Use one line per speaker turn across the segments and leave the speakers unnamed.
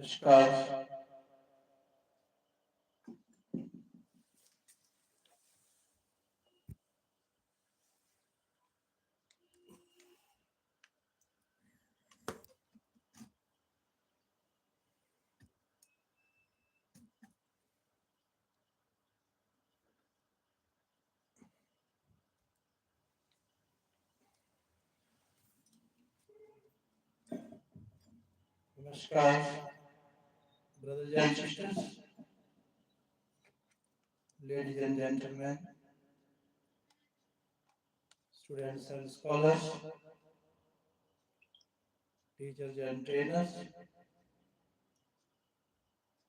Namaskar. Namaskar, brothers and sisters, ladies and gentlemen, students and scholars, teachers and trainers,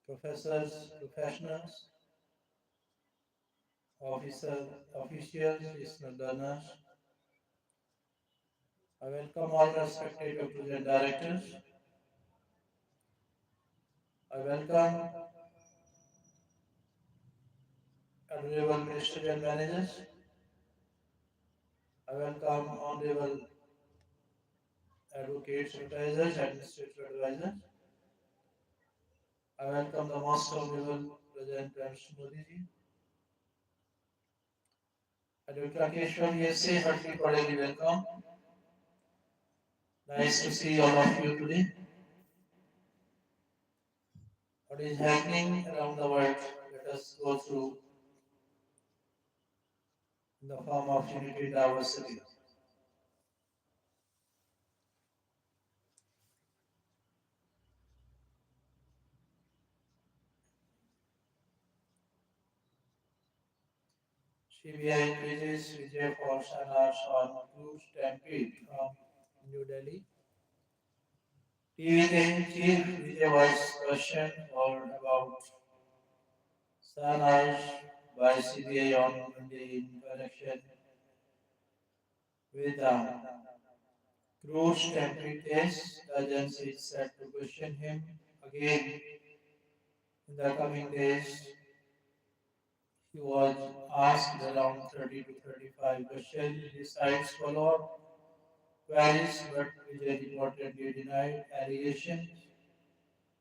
professors, professionals, officials, listener learners. I welcome all respected doctors and directors. I welcome honorable ministers and managers. I welcome honorable advocates, advisors, administrative advisors. I welcome the most honorable President Mr. Modi ji. Dr. Rakesh from USA, heartily cordially welcome. Nice to see all of you today. What is happening around the world? Let us go through in the form of unity and diversity. CBI increases Vijay Force alerts on cruise stampede from New Delhi. TV chief Vijay was questioned for about Sanaj by CBI on Monday in connection with the cruise stampede case. The agency is set to question him again in the coming days. He was asked around 30 to 35 questions. His sides follow-up queries, but Vijay reportedly denied allegations,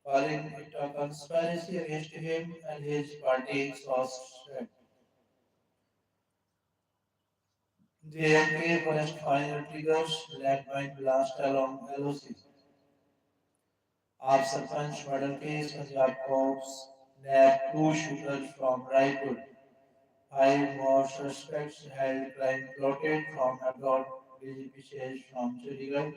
calling it a conspiracy against him and his party suspect. JFK forest final triggers landmine blast along LOC. Aap Sarpanch murder case, Punjab cops nabbed two shooters from Raipur. Five more suspects held crime plotted from abroad, DGP says from Chandigarh.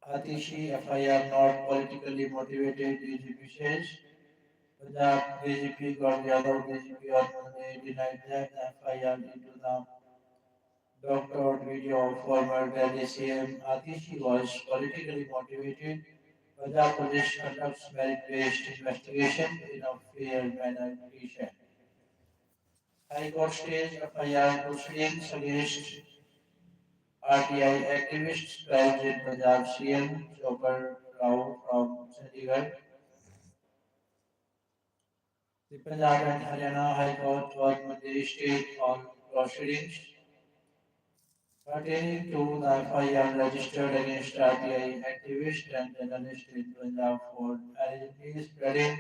Atishi FIR not politically motivated, DGP says. Punjab DGP got Yadav DGP on Monday denied that FIR into the doctored video of former Delhi CM Atishi was politically motivated. Punjab police conducts merit-based investigation in a fair manner, he said. High Court stays FIR proceedings against RTI activists trials in Punjab CM Chopper Rao from Chandigarh. The Punjab and Haryana High Court was Monday stayed all proceedings pertaining to the FIR registered against RTI activists and journalists in Punjab for allegedly spreading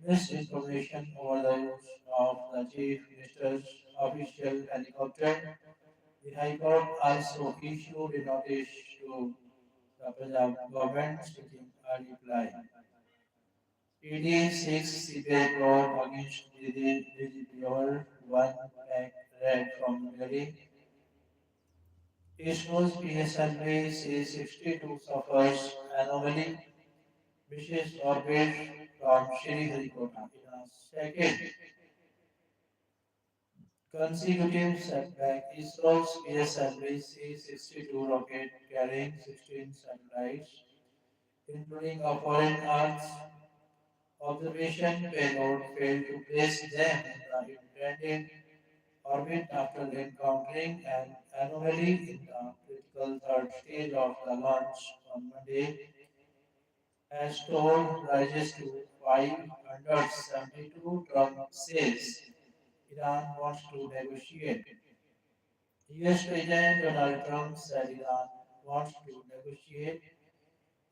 misinformation over the use of the Chief Minister's official helicopter. The High Court also issued a notice to the Punjab government seeking a reply. ED seeks CBI probe against DGP over one pack red from Delhi. ISRO's PSLV C-62 suffers anomaly, misses orbit from Sriharikota in a second consecutive setback. ISRO's PSLV C-62 rocket carrying 16 satellites, including a foreign Earth observation payload, failed to place them in the intended orbit after encountering an anomaly in the critical third stage of the launch on Monday, as toll rises to 572. Trump says Iran wants to negotiate. US President Donald Trump said Iran wants to negotiate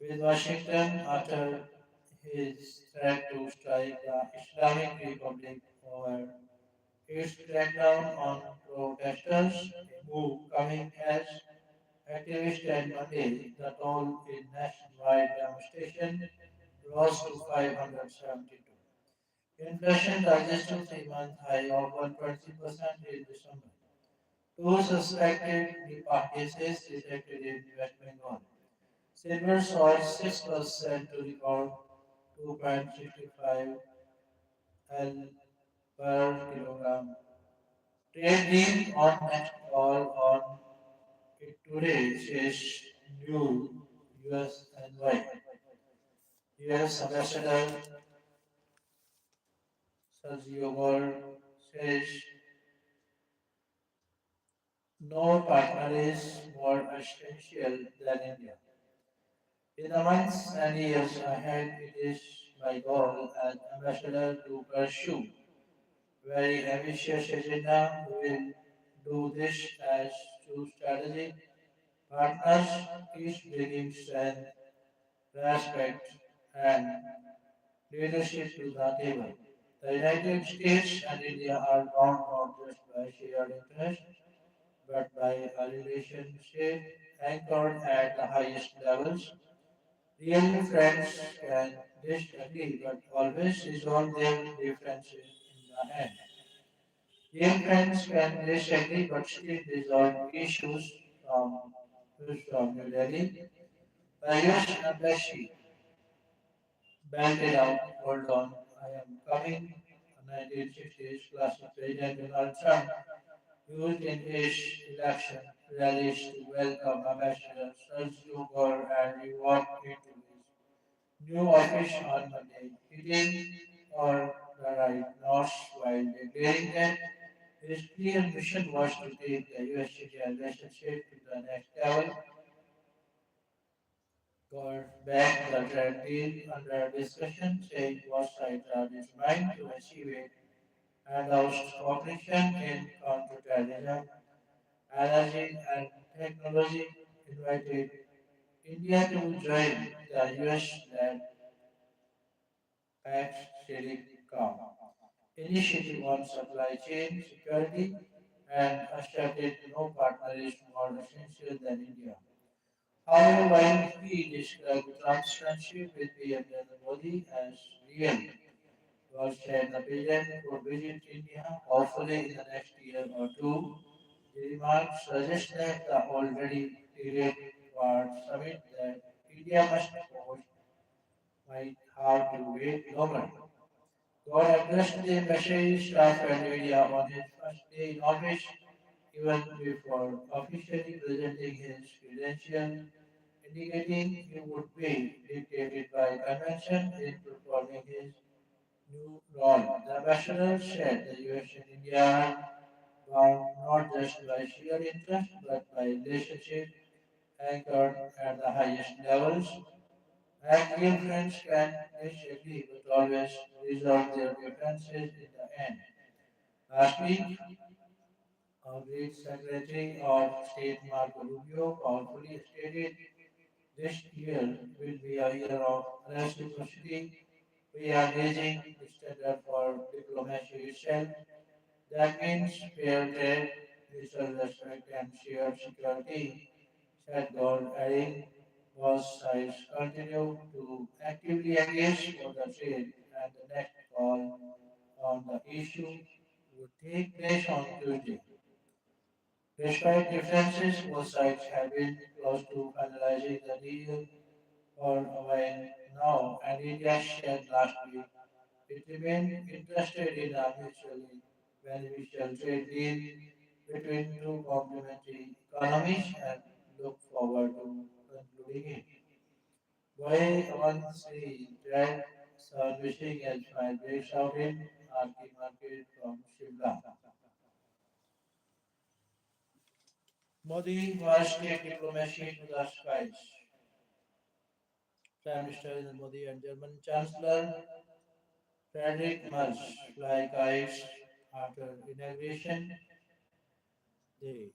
with Washington after his threat to strike the Islamic Republic over its crackdown on protesters, a move coming as activists said Monday. The toll in nationwide demonstration rose to 572. Inflation rises to 3-month high of 120% in December. Two suspected Nipah cases detected in West Bengal. Silver soared 6% to record 2.65 L per kilogram. Trade deal on next call on it today, says new US and Y. US Ambassador Sergio says no partner is more essential than India. In the months and years ahead, it is my goal as ambassador to pursue very ambitious agenda. We will do this as two strategic partners, each bringing strength, respect, and leadership to the table. The United States and India are bound not just by shared interest, but by a relationship anchored at the highest levels. Real friends can disagree but always resolve their differences in the end. Real friends can disagree but still resolve issues from New Delhi. The US Embassy belted out, hold on, I am coming. A 1960s classic President Donald Trump used in his election rallies to welcome Ambassador Sergio Gore and he walked into his new office on Monday, hitting for the right notch while declaring that his clear mission was to take the US-India relationship to the next level. Gore backed the trade deal under discussion, saying both sides are determined to achieve it, and housed cooperation in counterterrorism, energy, and technology, invited India to join the US-led Pax Silicon initiative on supply chain security and asserted no partner is more essential than India. However, while he described Trump's friendship with PM Modi as real, God said the president would visit India hopefully in the next year or two. The remarks suggest that the already delayed Quad summit that India must host might have to wait longer. God addressed the message staff and media on his first day in office, even before officially presenting his credentials, indicating he would be dictated by convention in performing his new role. The ambassador said the US and India are bound not just by sheer interest but by relationship anchored at the highest levels. And real friends can disagree but always resolve their differences in the end. Last week, our great Secretary of State Marco Rubio powerfully stated this year will be a year of reciprocity. We are raising the standard for diplomacy itself. That means fair trade, mutual respect, and shared security, said God, adding both sides continue to actively engage for the trade, and the next call on the issue would take place on Tuesday. Despite differences, both sides have been close to finalizing the deal for a while now, and India said last week it remained interested in a mutually beneficial trade deal between two complementary economies and look forward to concluding it. Why one three dread servicing as my breaks out in Arki market from Shimla. Modi must take diplomacy to the skies. Prime Minister Narendra Modi and German Chancellor Friedrich Merz fly kites after inauguration. The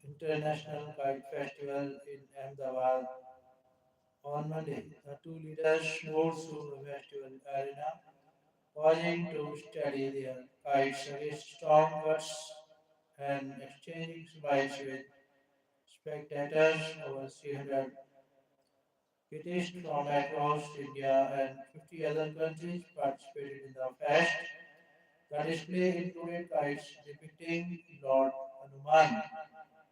International Kite Festival in Ahmedabad On Monday, the two leaders moved through the festival arena, pausing to steady their kites against storm gusts and exchanging smiles with spectators. Over 300 kitists from across India and 50 other countries participated in the fest. The display included kites depicting Lord Hanuman,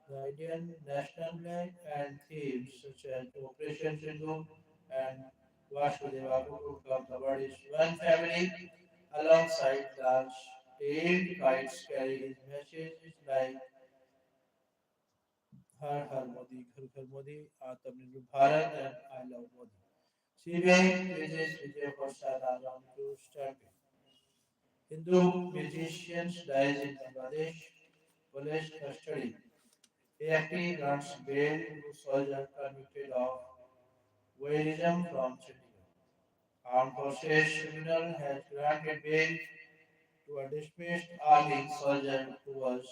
the Indian national flag, and themes such as Operation Sindhu and Vasudeva Kutumbakam, the word is one family, alongside large tailed kites carrying messages like Har Har Modi, Ghar Ghar Modi, Atmanirbhar Bharat, and I Love Modi. CBI praises Vijay Prasad on cruise stamping. Hindu musicians dies in Bangladesh, police custody. AFT grants bail to soldier convicted of voyeurism from Chandigarh. Armed Forces Tribunal has granted bail to a dismissed army soldier who was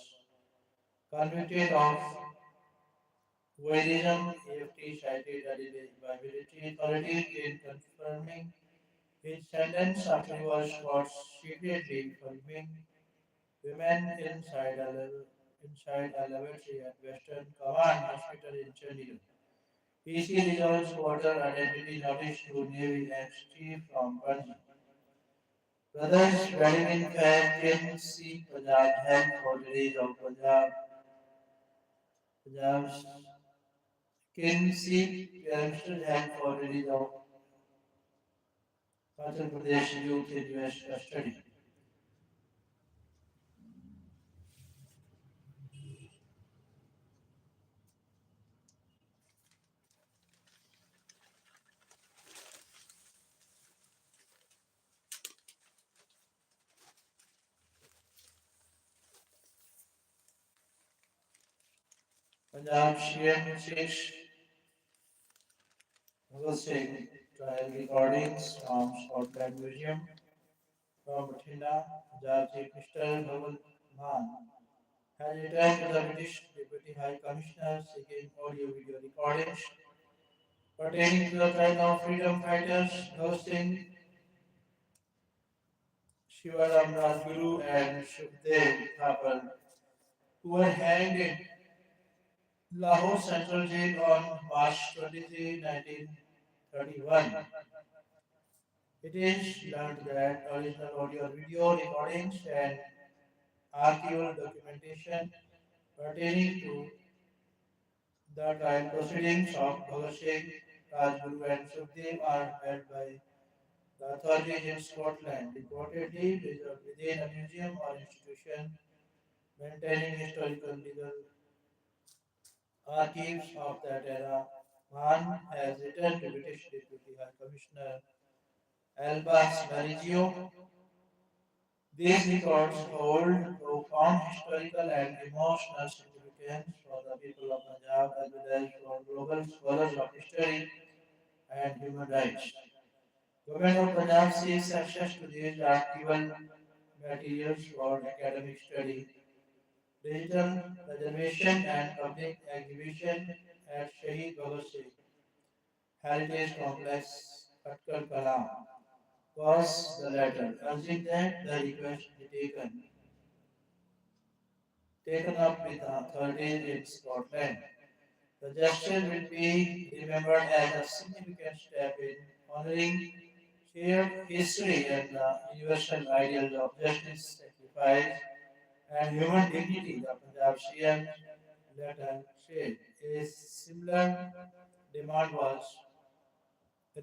convicted of voyeurism. AFT cited a delay by military authorities in confirming his sentence after he was caught secretly filming women inside a lavatory at Western Command Hospital in Chandigarh. PC resolves voter identity notice to Navy ex-chief from Panji. Brothers Vladimir Khan seek Punjab help for release of Punjab's Kin seek Minister help for release of Himachal Pradesh youth in US custody. Punjab CM 6 Bhagat Singh trial recordings from Scotland Museum from Bathinda. Punjab Chief Minister Bhagat Maan has returned to the British Deputy High Commissioner seeking audio-video recordings pertaining to the trial of freedom fighters Bhagat Singh, Shivaram Rajguru, and Sukhdev Thapar, who were hanged in Lahore Central Jail on March 23, 1931. It is learned that original audio-video recordings and archival documentation pertaining to the trial proceedings of Bhagat Singh, Rajguru, and Sukhdev are held by the authorities in Scotland, reportedly within a museum or institution maintaining historical legal archives of that era. Mann has written to British Deputy High Commissioner Albans Marigio. These records hold profound historical and emotional significance for the people of Punjab as well as for global scholars of history and human rights. Government of Punjab seeks access to these archival materials for academic study, digital preservation, and public exhibition at Shaheed Bhagat Singh Heritage Complex, Khatkar Kalam. Was the letter urging that the request be taken up with the authorities in Scotland. The gesture will be remembered as a significant step in honoring shared history and the universal ideals of justice, sacrifice, and human dignity. The Punjab CM letter said a similar demand was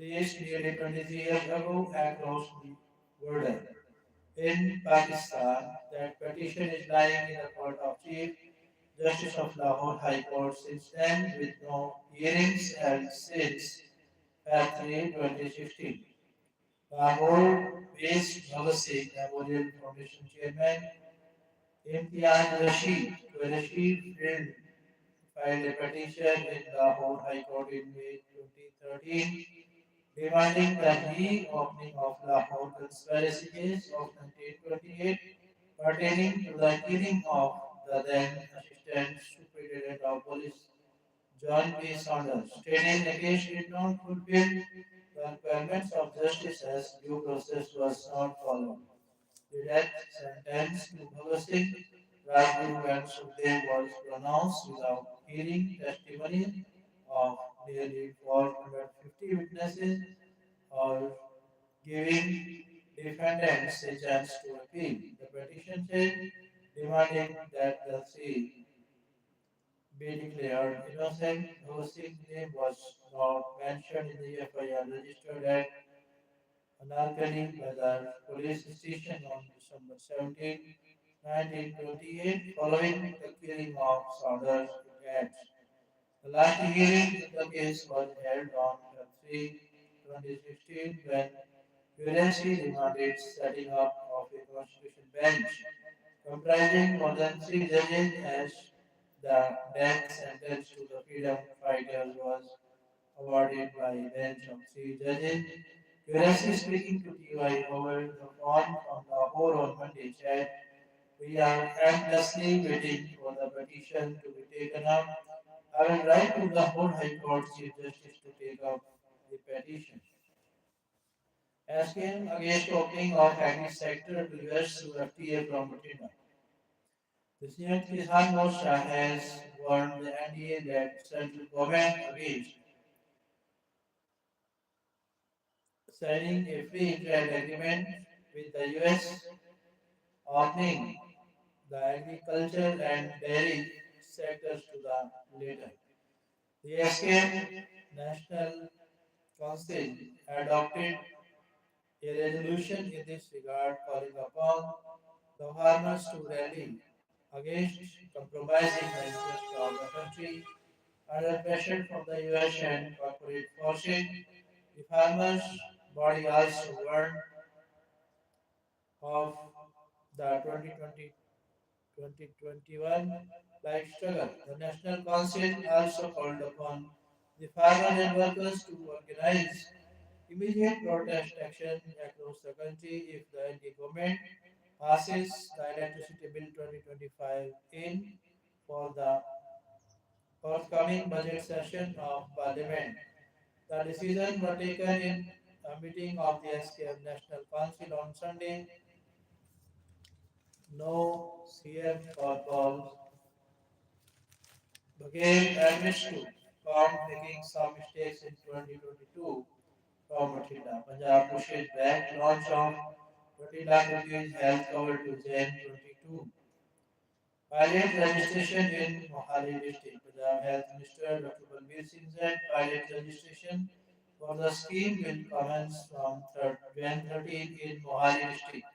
raised nearly 23 years ago across the border. In Pakistan, that petition is lying in the Court of Chief Justice of Lahore High Court since then, with no hearings held since February 2016. Lahore-based Bhagat Singh Memorial Foundation Chairman Imtiaz Qureshi filed a petition in Lahore High Court in May 2013 demanding the reopening of Lahore conspiracy case of 1928 pertaining to the killing of the then Assistant Superintendent of Police John P. Saunders, stating the case did not fulfill the requirements of justice as due process was not followed. The death sentence to Bhagat Singh, Rajguru and Sukhdev was pronounced without hearing testimony of nearly 450 witnesses or giving defendants a chance to appeal. The petition said, demanding that the sea be declared innocent. Bhagat Singh's name was not mentioned in the FIR registered at Anarkali Bazar police station on December 17, 1928, following the killing of Saunders. It adds. The last hearing in the case was held on February 2016 when UNSC demanded setting up of a constitution bench comprising more than 6 judges as the death sentence to the freedom fighters was awarded by a bench of 3 judges. UNSC speaking to TY over the phone from Lahore on Monday said, we are endlessly waiting for the petition to be taken up. I will write to the whole High Court Chief Justice to take up the petition. Asking against opening of agri sector to US through FTA from Bhatinda. The Senate Kisan Morcha has warned the NDA-led central government against signing a free trade agreement with the US, opening the agriculture and dairy sectors to the latter. The SKM National Council adopted a resolution in this regard calling upon the farmers to rally against compromising the interest of the country under pressure from the US and corporate forces. The farmers' body also warned of the 2021 life struggle. The National Council also called upon the farmers and workers to organize immediate protest action across the country if the ND government passes the Electricity Bill 2025 in for the forthcoming budget session of Parliament. The decisions were taken in a meeting of the SKM National Council on Sunday. No CM for calls became admits to found making some mistakes in 2022 from Matilda. Punjab pushes back launch of 20 lakh rupees health cover to Jan 22. Pilot registration in Mohali district. Punjab Health Minister Dr. Balbir Singh said pilot registration for the scheme will commence from Jan 13 in Mohali district.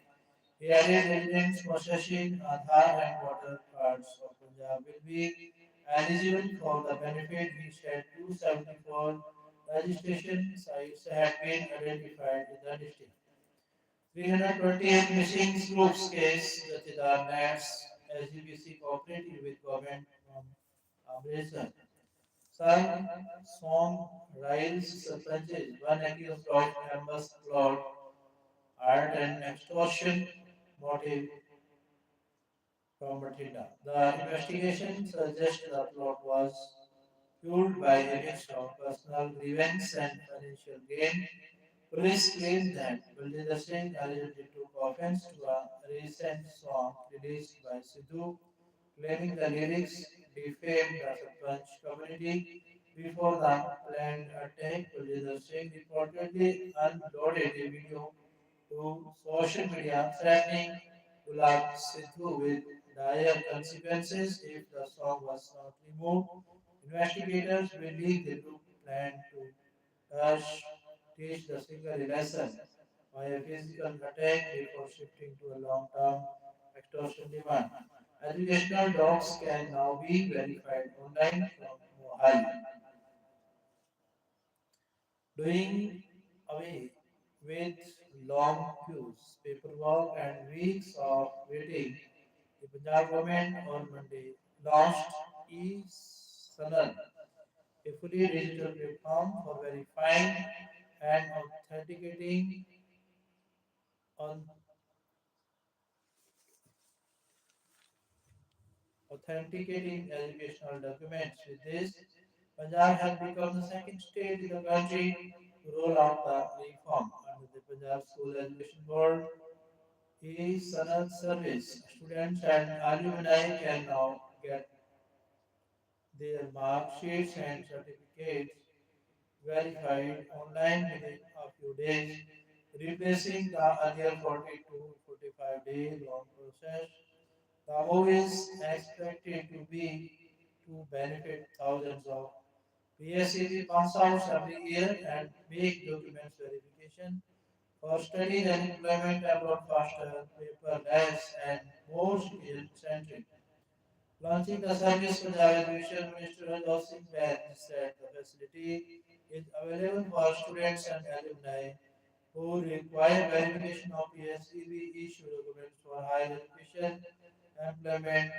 He added residents possessing Aadhaar and voter cards of Punjab will be eligible for the benefit. He said 274 registration sites have been identified in the district. 328 missing groups case Jatidar Nats SGPC cooperated with government from Amritsar. Some song Riles Sarpanches, one accused of ambush plot, art and extortion motive from Matilda. The investigation suggests the plot was fueled by a mix of personal grievance and financial gain. Police claim that Baljinder Singh allegedly took offense to a recent song released by Sidhu, claiming the lyrics defamed the Sarpanch community. Before the planned attack, Baljinder Singh reportedly uploaded a video to social media threatening Gulab Sidhu with dire consequences if the song was not removed. Investigators believe the group planned to thus teach the singer a lesson by a physical attack before shifting to a long-term extortion demand. Educational docs can now be verified online from Mohali. Doing away with long queues, paperwork, and weeks of waiting, the Punjab government on Monday launched e-Sanal, a fully digital platform for verifying and on authenticating educational documents. With this, Punjab has become the second state in the country to roll out the reform. Under the Punjab School Education Board e-Sanad service, students and alumni can now get their mark sheets and certificates verified online within a few days, replacing the earlier 40 to 45 day long process. The move is expected to benefit thousands of PSCB pass outs every year and make documents verification for studies and employment abroad faster, paperless, and more citizen-centric. Launching the service, Punjab Education Minister Harjot Singh Bains said the facility is available for students and alumni who require verification of PSEB issue documents for higher education, employment,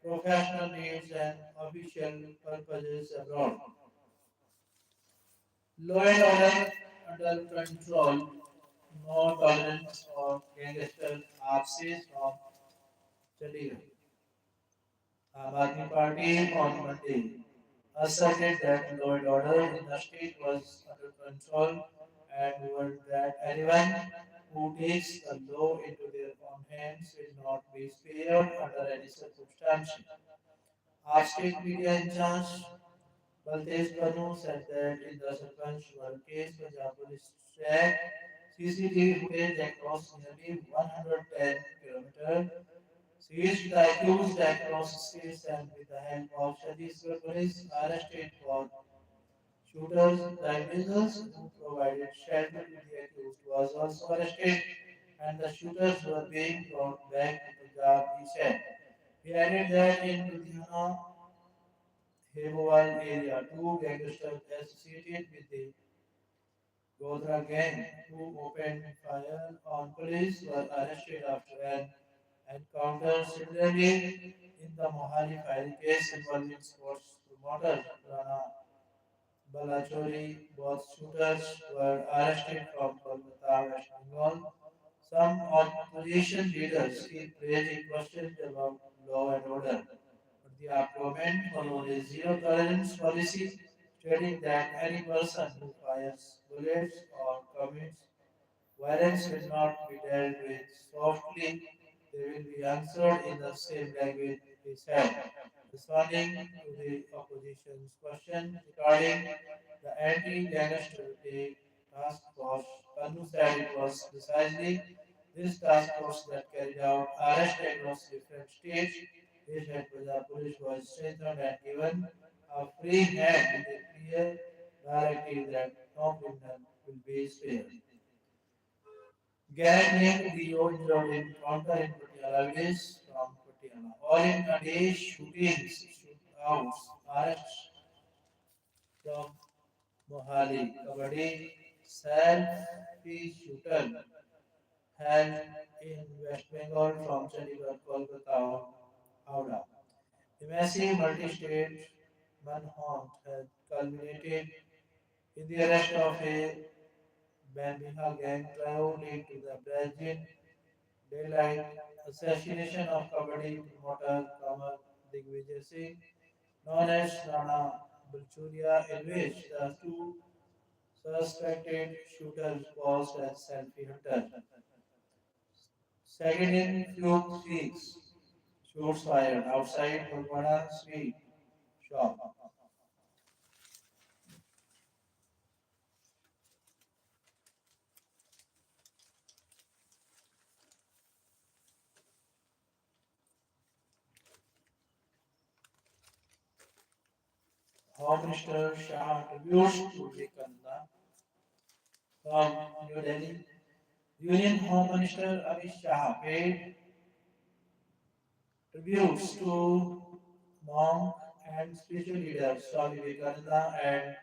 professional needs, and official purposes abroad. Law and order under control, no tolerance for gangster RCs from Chandigarh. Aam Aadmi Party on Monday asserted that law and order in the state was under control and warned that anyone who takes the law into their own hands will not be spared under any circumstances. Our state media in charge, Baltesh Banu, said that in the Sarpanch murder case, Punjab police tracked CCTV footage across nearly 110 kilometers, seized the accused across states, and with the help of Chhattisgarh police, arrested for shooters. The individuals who provided shelter to the accused was also arrested, and the shooters were being brought back to Punjab, he said. He added that in Ludhiana, Hebowal area, two gangsters associated with the Godra gang who opened fire on police were arrested after an encounter. Similarly, in the Mohali firing case involving sports promoter Rana Balachori, both shooters were arrested from Kolkata, West Bengal. Some opposition leaders keep raising questions about law and order, but the government followed a zero tolerance policy, stating that any person who fires bullets or commits violence will not be dealt with softly, they will be answered in the same language, he said. Responding to the opposition's question regarding the anti-gangster task force, Pannu said it was precisely this task force that carried out arrests across different states. He said Punjab police was strengthened and given a free hand with a clear directive that no criminal will be spared. Gang named DO injured in encounter in Patiala village from Patiala. All in a day shootings, shootouts, arrests from Mohali. Kabaddi selfie shooter held in West Bengal from Chandigarh, Kolkata, Howrah. The massive multi-state manhunt has culminated in the arrest of a Bambiha gang trio linked to the Brazilian daylight assassination of Kabaddi promoter Kamal Digvijay Singh, known as Rana Bulchuria, in which the two suspected shooters posed as selfie hunters. Second in Fluke Six, shots fired outside Gurdwara Sweet shop. Home Minister Shah tributes to Vivekananda from New Delhi. Union Home Minister Amit Shah paid tributes to monk and spiritual leaders Swami Vivekananda and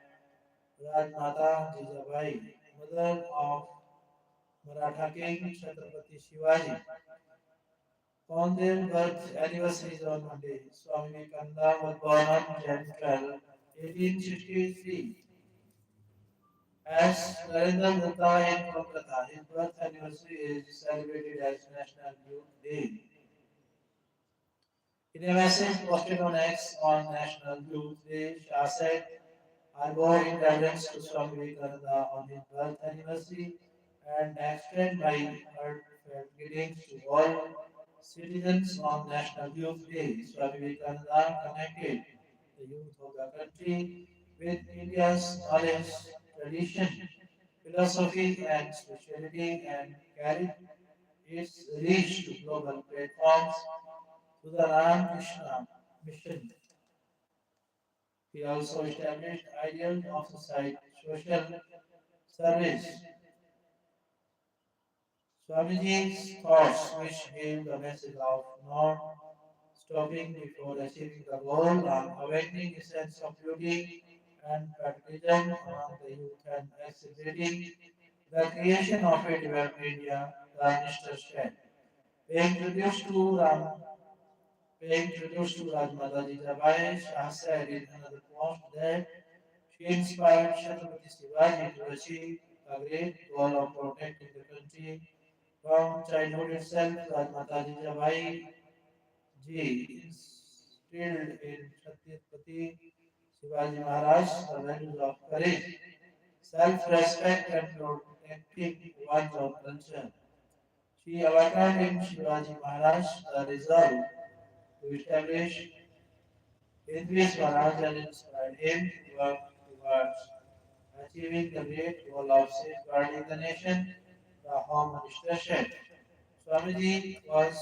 Rajmata Jijabai, mother of Maratha King Chhatrapati Shivaji. On their birth anniversaries on Monday, Swami Vivekananda was born on January 12, 1863, as Narendra Datta in Kolkata. His birth anniversary is celebrated as National Youth Day. In a message posted on X on National Youth Day, Shah said, I bow in reverence to Swami Vivekananda on his birth anniversary and extend my heartfelt greetings to all citizens on National Youth Day. Swami Vivekananda connected the youth of the country with India's knowledge, tradition, philosophy, and spirituality and carried its reach to global platforms through the Ramakrishna mission. He also established ideals of social service. Swamiji's thoughts, which gave the message of not stopping before achieving the goal and awakening a sense of duty and patriotism among the youth and accelerating the creation of a developed India, the minister said. Paying tribute to Ram, paying tribute to Rajmata Jijabai, Shah said in another post that she inspired Chhatrapati Shivaji to achieve the great goal of protecting the country from childhood itself. Rajmata Jijabai ji instilled in Chhatrapati Shivaji Maharaj the values of courage, self-respect, and protecting one's own culture. She awakened in Shivaji Maharaj the resolve to establish Hindvi Swaraj and inspired him to work towards achieving the great goal of safeguarding the nation. The Home Minister said. Swamiji was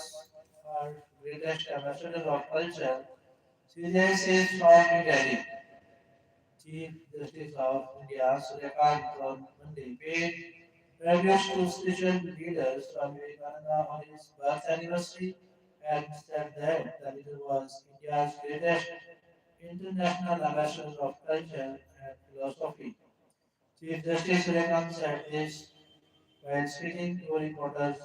our greatest ambassador of culture. CJ says from New Delhi. Chief Justice of India Suryakant on Monday paid tribute to spiritual leaders Swami Vivekananda on his birth anniversary and said that the leader was India's greatest international ambassador of culture and philosophy. Chief Justice Suryakant said this while speaking to reporters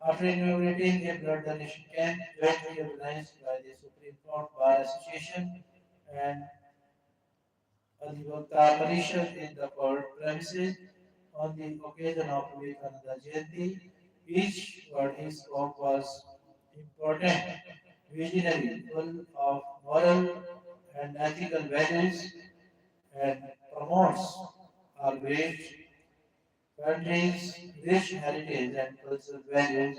after inaugurating a blood donation camp jointly organized by the Supreme Court Bar Association and Adhivakta Parishad in the court premises on the occasion of Vivekananda Jayanti. Each word he spoke was important, visionary, full of moral and ethical values, and promotes our great country's rich heritage and cultural values.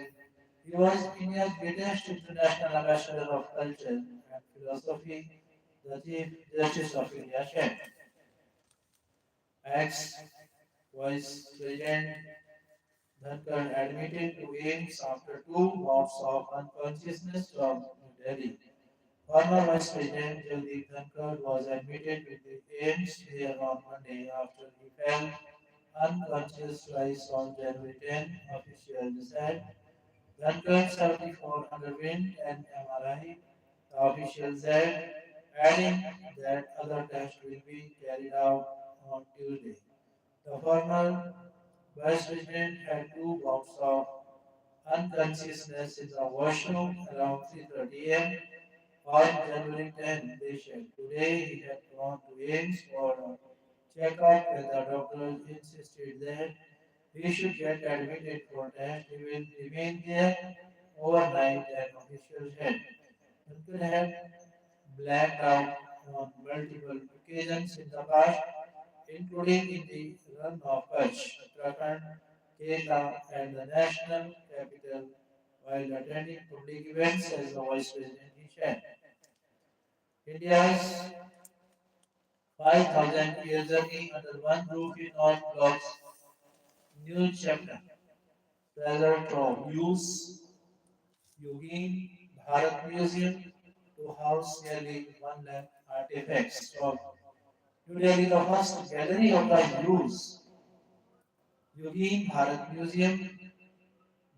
He was India's greatest international ambassador of culture and philosophy, the Chief Justice of India said. Ex-Vice President Dhankar admitted to AIMS after 2 months of unconsciousness from New Delhi. Former Vice President Jagdeep Dhankar was admitted to the AIMS here on Monday after he fell unconscious twice on January 10, officials said. Dhankar 74 underwent an MRI, the official said, adding that other tests will be carried out on Tuesday. The former vice president had 2 bouts of unconsciousness in the washroom around 3:30 am on January 10, they said. Today he had gone to AIMS for a checkup and the doctors insisted that he should get admitted for test. He will remain there overnight, an official said. Dhankar had blacked out on multiple occasions in the past, including in the run of Kutch, Uttarakhand, Kerala, and the national capital, while attending public events as the vice president, he said. India's 5,000 year journey under one roof in North Blocks new chapter. Treasure trove. Use Yogin Bharat Museum to house nearly 1 lakh artifacts from New Delhi, the first gallery of the use Yogin Bharat Museum,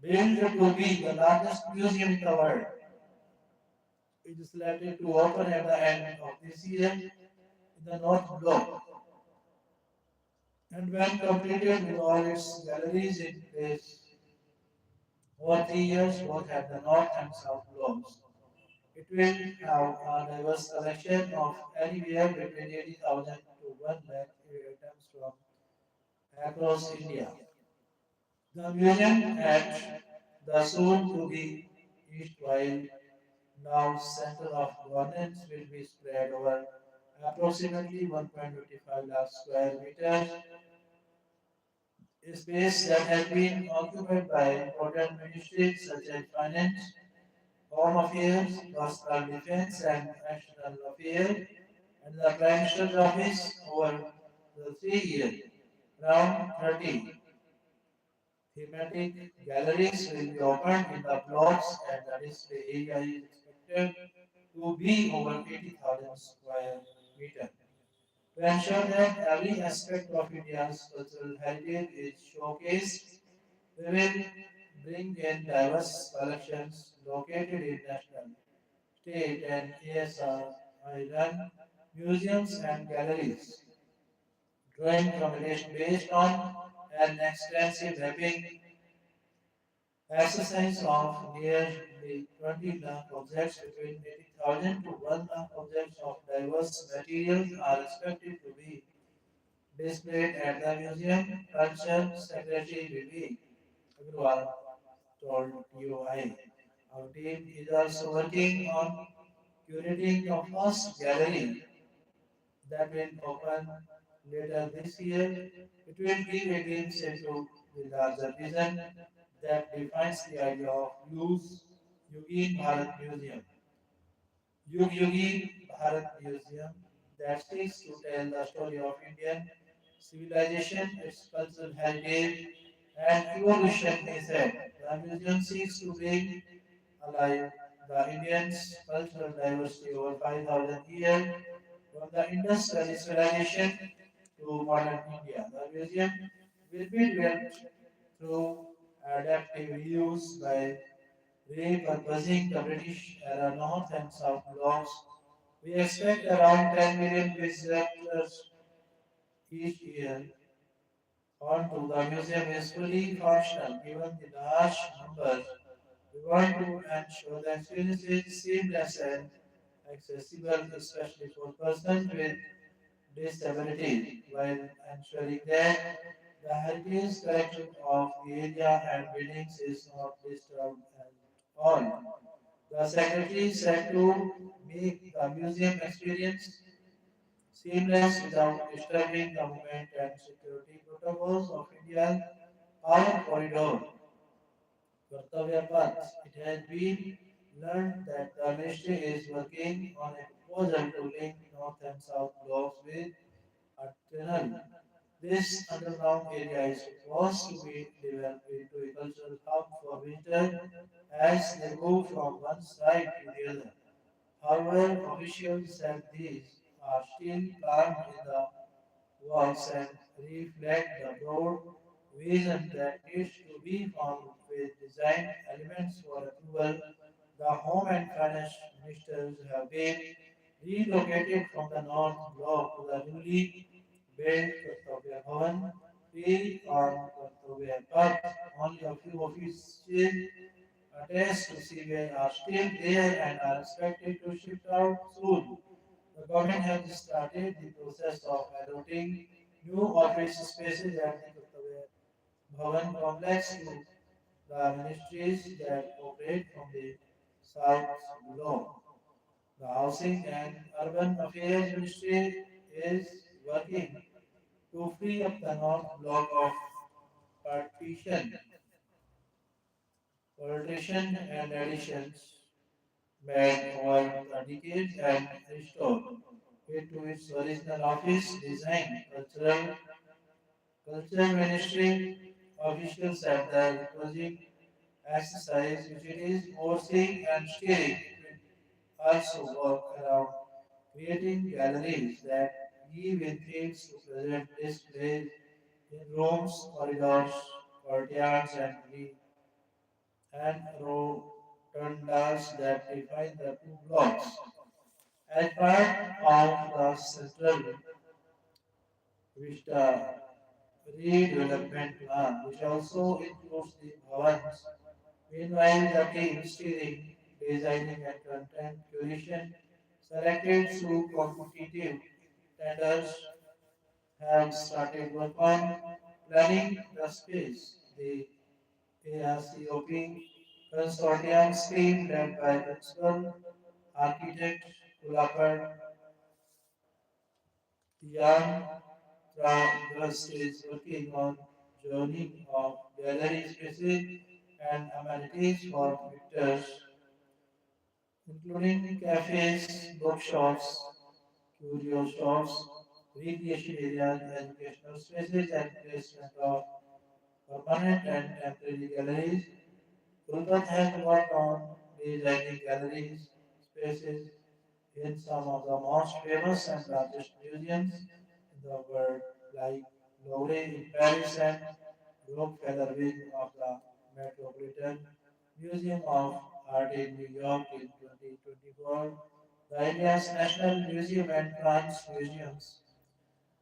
built to be the largest museum in the world. It is slated to open at the end of this year in the North Block. And when completed with all its galleries in place over 3 years, both at the North and South Blocks, it will have a diverse collection of anywhere between 80,000 to 1 lakh items from across India. The museum at the soon to be East, while now center of governance, will be spread over approximately 1.25 lakh square meters, a space that has been occupied by important ministries such as finance, home affairs, personal defense, and national affairs, and the Prime Minister's office over the 3 years. Around 30 thematic galleries will be opened in the blocks, and the display area is expected to be over 80,000 square meters. To ensure that every aspect of India's cultural heritage is showcased, we will bring in diverse collections located in national, state, and ASI run museums and galleries, drawing from a list based on an extensive mapping exercise of nearly 20 lakh objects between 80,000 to 1 lakh objects of diverse materials are expected to be displayed at the museum. Culture Secretary Vivek Agrawal told TOI. Our team is also working on curating the first gallery that will open later this year. It will give a glimpse into the larger vision that defines the idea of Yugin Bharat Museum. Yug Yugi Bharat Museum that seeks to tell the story of Indian civilization, its cultural heritage, and evolution, he said. The museum seeks to bring alive the Indians' cultural diversity over 5,000 years, from the Indus Valley civilization to modern India. The museum will be developed through adaptive use by repurposing the British era North and South blocks. We expect around 10 million visitors each year. Onto the museum is fully functional given the large numbers. We want to ensure the experience is seamless and accessible, especially for persons with disabilities, while ensuring that the heritage character of the area and buildings is not disturbed at all. The secretary said to make the museum experience seamless without disturbing the movement and security protocols of India's power corridor. Kartavya Path. It has been learned that the ministry is working on a proposal to link north and south blocks with a tunnel. This underground area is supposed to be developed into a cultural hub for visitors as they move from one side to the other. However, officials said these are still planned in the works and reflect the broad vision that needs to be found with design elements for approval. The Home and Finance ministers have been relocated from the North Block to the newly built Kartavya Bhavan, 3 on Kartavya Path. Only a few officials attached to CBI are still there and are expected to shift out soon. The government has started the process of allocating new office spaces at the Kartavya Bhavan complex to the ministries that operate from the south block. The Housing and Urban Affairs Ministry is working to free up the north block of partition, partition and additions made over the decades and restore it to its original office design. Culture Ministry officials at the project exercise, which it is overseeing and steering. It will also work around creating galleries that give in things to present displays in rooms, corridors, courtyards, and rotundas that define the two blocks. As part of the Central Vista redevelopment plan, which also includes the bhavans. Meanwhile, the team steering, designing, and content curation selected through competitive tenders have started work on planning the space. The ARCOP consortium scheme led by principal architect Kulapur Young Trust is working on joining of gallery spaces and amenities for visitors, including cafes, bookshops, curio shops, recreation areas, educational spaces, and placement of permanent and temporary galleries. Gulbat has worked on designing galleries spaces in some of the most famous and largest museums in the world, like Louvre in Paris and Rockefeller Wing of the Metropolitan Museum of Art in New York in 2024. The India's National Museum and France Museums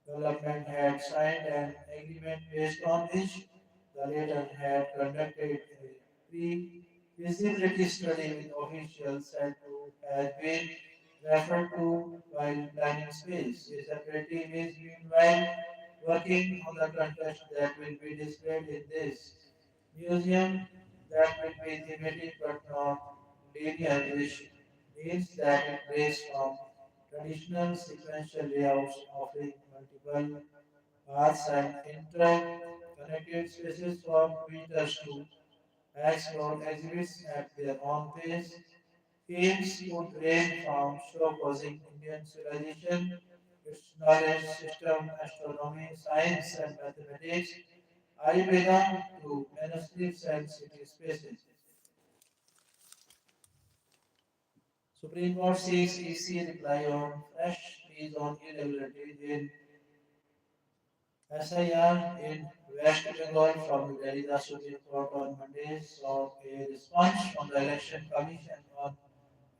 Development had signed an agreement based on which the latter had conducted a pre-feasibility study with officials said to have been referred to while planning space. A separate team is meanwhile working on the contest that will be displayed in this museum that will be thematic but not linear, which means that it breaks from traditional sequential layouts offering multiple paths and interconnected spaces for visitors to explore exhibits at their own pace. Themes could range from showcasing Indian civilization, its knowledge system, astronomy, science, and mathematics, Ayurveda to manuscripts and city spaces. Supreme Court seeks EC reply on fresh pleas on irregularities in SIR in West Bengal from New Delhi. The Supreme Court on Monday sought a response from the Election Commission on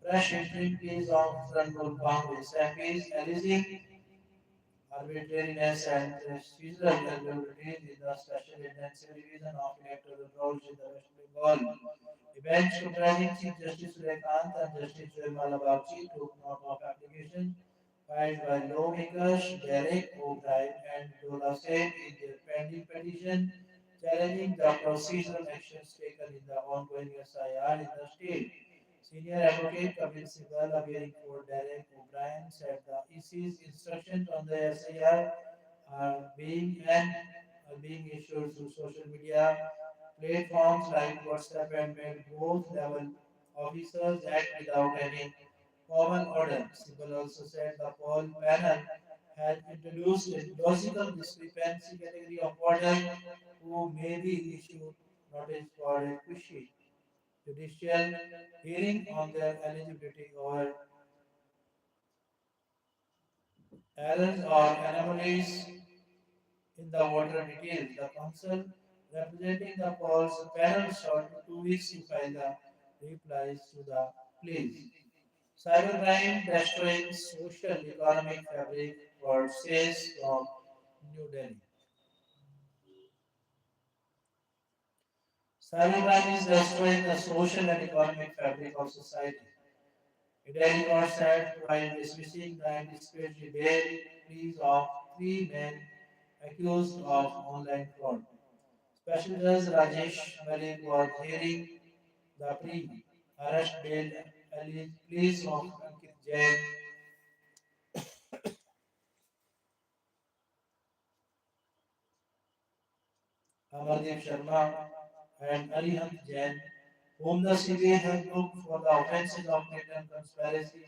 fresh interim pleas of Trinamool Congress MPs alleging arbitrariness and procedural irregularities in the Special Intensive Division of Electoral Rolls in the West Bengal. A bench comprising Chief Justice Suryakant and Justice Joymala Bagchi took note of applications filed by lawmakers Derek O'Brien and Dola Sen in their pending petition challenging the procedural actions taken in the ongoing SIR in the state. Senior advocate Kapil Sibal, appearing for Derek O'Brien, said the EC's instructions on the SIR are being issued through social media platforms like WhatsApp and made both level officers act without any common order. Sibal also said the poll panel has introduced a logical discrepancy category of order who may be issued notice for a quickie judicial hearing on their eligibility or errors or anomalies in the voter details. The council representing the polls panel sought 2 weeks to file the replies to the pleas. Cybercrime destroying social economic fabric, word says from New Delhi. Cybercrime is destroying the social and economic fabric of society. A Delhi court said while dismissing the anticipatory bail pleas of three men accused of online fraud. Special Judge Rajesh Malik was hearing the pre-arrest bail pleas of Ankit Jain, Amardeep Sharma, and Arihant Jain, whom the CBI had booked for the offences of hidden conspiracy,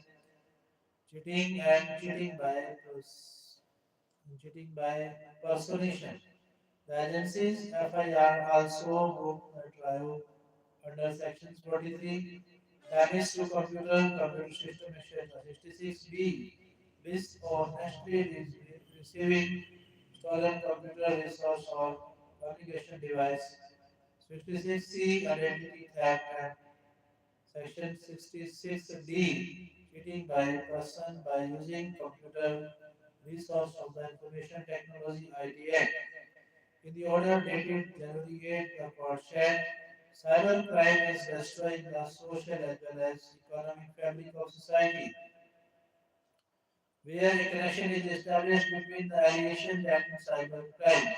cheating, and cheating by personation. The agency's FIR also booked the trial under Section 43, damage to computer system, etc. 66B, list of honestly receiving stolen computer resource or communication device. 66C, identity theft, and Section 66D, cheating by person by using computer resource of the Information Technology IT Act. In the order dated January 8, the court said cybercrime is destroying the social as well as economic fabric of society, where a connection is established between the allegations and cybercrime.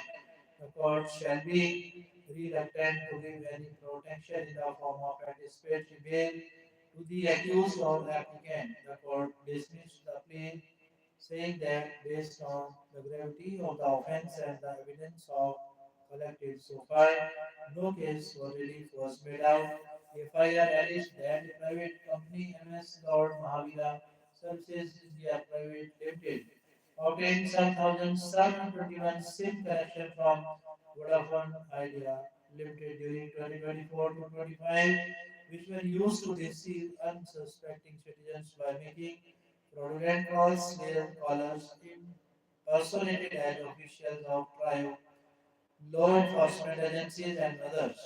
The court shall be reluctant to give any protection in the form of anticipatory bail to the accused or applicant. The court dismissed the plea saying that based on the gravity of the offense and the evidence of collected so far, no case for relief was made out. The FIR alleged that the private company MS Lord Mahavira Services India Private Limited obtained some 1,721 SIM connection from Vodafone Idea Limited during 2024 to 25, which were used to deceive unsuspecting citizens by making fraudulent calls where callers impersonated as officials of tribe, law enforcement agencies, and others.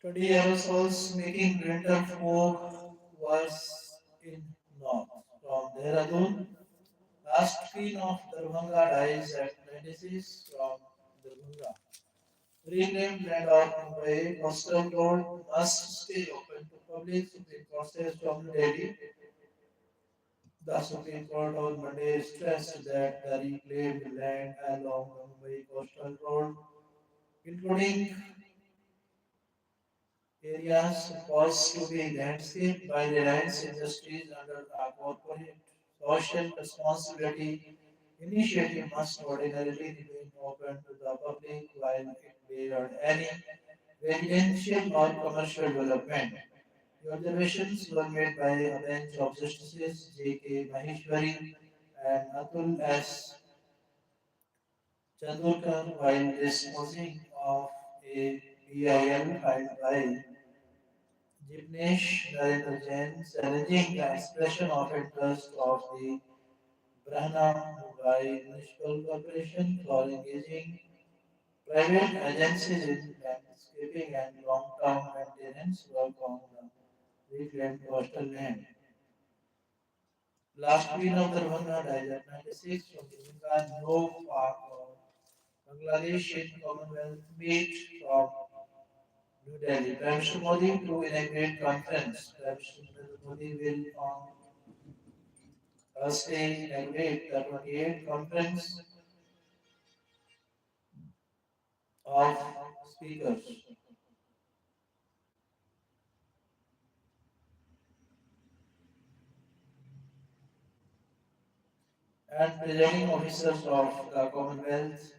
Study aerosols making winter fog was in north. From Dehradun, last queen of Darbhanga dies at 96 from Darbhanga. Reclaimed land of Mumbai coastal road must stay open to public. Supreme Court says from New Delhi. The Supreme Court on Monday stressed that the reclaimed land along the Mumbai coastal road, including areas supposed to be landscaped by Reliance Industries under a corporate social responsibility initiative, must ordinarily remain open to the public while it bears any residential or commercial development. The observations were made by a bench of Justices J.K. Maheshwari and Atul S. Chandorkar while disposing of a PIL filed by Jignesh Narendra Jain challenging the expression of interest of the Brahna Mumbai Municipal Corporation for engaging private agencies in landscaping and long-term maintenance work on the reclaimed coastal land. Last Queen of Darbhanga died at 96 from Ganga No Park of Bangladesh in Commonwealth meet from New Delhi. Prime Minister Modi to inaugurate conference. Prime Minister Modi will on Thursday inaugurate the 28th conference of speakers and presiding officers of the Commonwealth,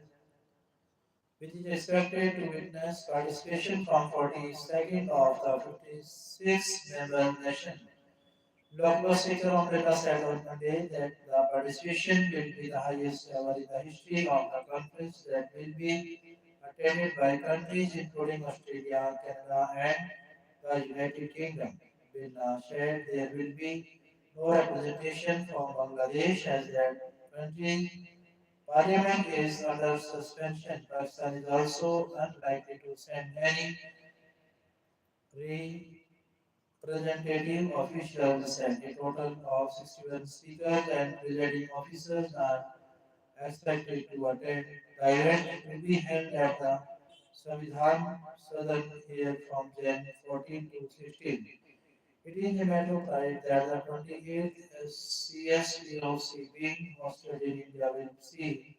which is expected to witness participation from 42nd of the 56 member nation. Lokpa Speaker on data said on Monday that the participation will be the highest ever in the history of the conference that will be attended by countries including Australia, Canada, and the United Kingdom. Birla said there will be no representation from Bangladesh as that country parliament is under suspension. Pakistan is also unlikely to send any representative officials and a total of 61 speakers and presiding officers are expected to attend. The event will be held at the Samvidhan Southern here from Jan 14 to 16. It is a matter of pride that the 28th CSPOC being hosted in India will see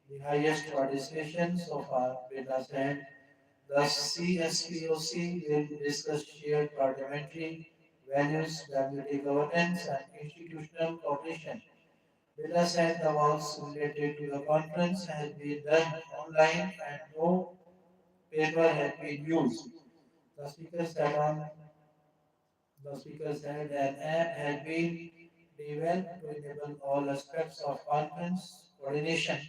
the highest participation so far. Birla said the CSPOC will discuss shared parliamentary values, deputy governance, and institutional cooperation. Birla said the works related to the conference has been done online and no paper has been used. The speaker said on The speaker said an app has been developed to enable all aspects of conference coordination,